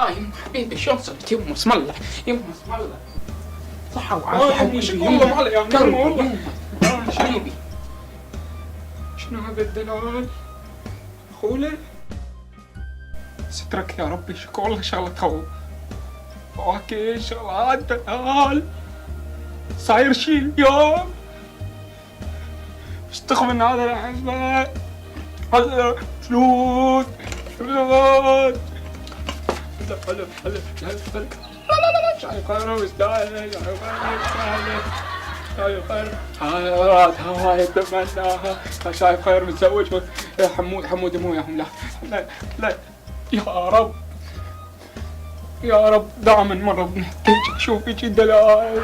يما حبيبي شلون صرت يما اسم الله يما اسم الله صحة وعافية حبيبي والله ما علي يما والله حبيبي شنو هذا الدلال خوله سترك يا ربي شكو والله شغلة تخوف اوكي شغلات دلال صاير شي اليوم اشتغل من هذا الحسبة هذا فلوس فلوس حلف حلف حلف حلف شاي خير ويستاهل شاي خير هاي اتمناها شاي خير متزوج يا حمود مو يا لا لا يا رب يا رب دائما مرة بنحتاج شوفي شي دلال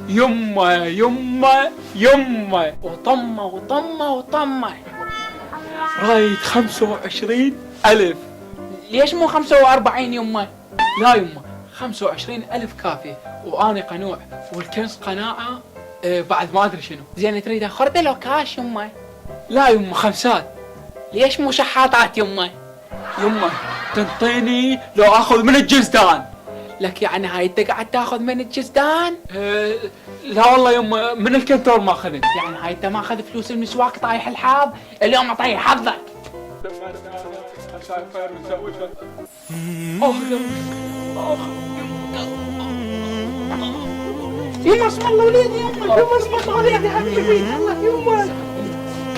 يما يما يما وطمة وطمة وطمة رايد 25,000 ليش مو 45 يما؟ لا يما 25,000 كافية وأنا قنوع والكنز قناعة بعد ما أدري شنو. زين تريد خردة لو كاش يما؟ لا يما خمسات. ليش مو شحاطات يما؟ يما تنطيني لو آخذ من الجزدان. لك يعني هاي انت قاعد تاخذ من الجزدان؟ لا والله يما من الكنترول ما اخذت. يعني هاي انت ما اخذ فلوس المسواك طايح الحظ؟ اليوم اعطيه حظك. شايف خير متزوجها. يما اسم الله وليدي يما يما اسم الله وليدي حبيبي الله يما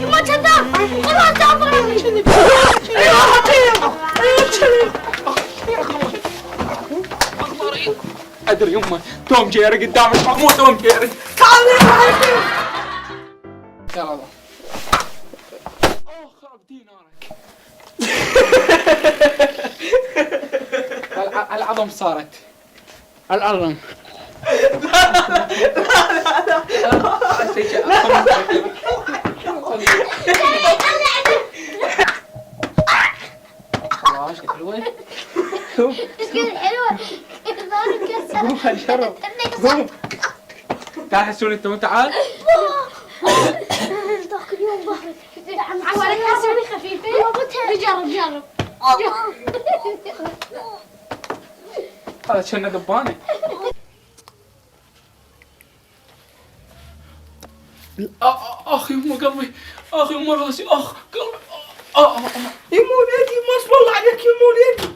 يما كذاب خلاص تعبر ايوه حبيبي ايوه ادري يما توم جيري قدامك مو توم جيري تعال يلا خرب دينارك العظم صارت العظم خلاص حلوة شوف حلوة قوم خل شرب قوم تعال حسون انت وتعال ذاك اليوم ظهرك معولك اسوي خفيفة جرب هذا كنا ذبانة اخ يما قلبي اخ يما راسي اخ قلبي يما وليدي ما اسم الله عليك يما وليدي